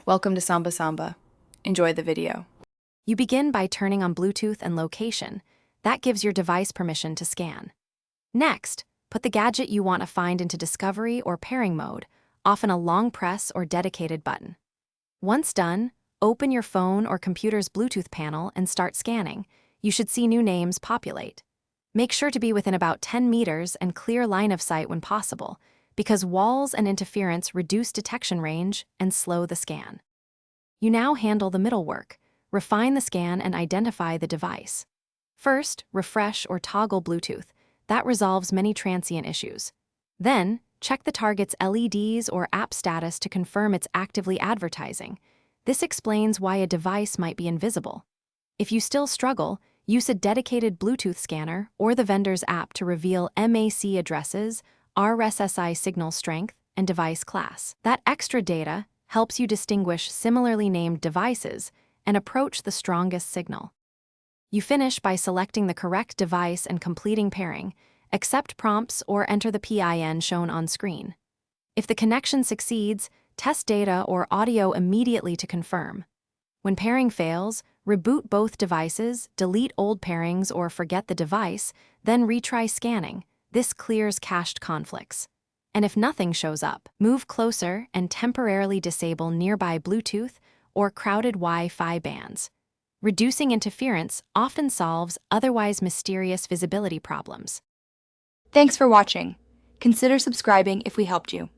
Welcome to Samba Samba. Enjoy the video. You begin by turning on Bluetooth and location. That gives your device permission to scan. Next, put the gadget you want to find into discovery or pairing mode, often a long press or dedicated button. Once done, open your phone or computer's Bluetooth panel and start scanning. You should see new names populate. Make sure to be within about 10 meters and clear line of sight when possible, because walls and interference reduce detection range and slow the scan. You now handle the middle work. Refine the scan and identify the device. First, refresh or toggle Bluetooth. That resolves many transient issues. Then, check the target's LEDs or app status to confirm it's actively advertising. This explains why a device might be invisible. If you still struggle, use a dedicated Bluetooth scanner or the vendor's app to reveal MAC addresses, RSSI signal strength, and device class. That extra data helps you distinguish similarly named devices and approach the strongest signal. You finish by selecting the correct device and completing pairing. Accept prompts or enter the PIN shown on screen. If the connection succeeds, test data or audio immediately to confirm. When pairing fails, reboot both devices, delete old pairings or forget the device, then retry scanning. This clears cached conflicts. And if nothing shows up, move closer and temporarily disable nearby Bluetooth or crowded Wi-Fi bands. Reducing interference often solves otherwise mysterious visibility problems. Thanks for watching. Consider subscribing if we helped you.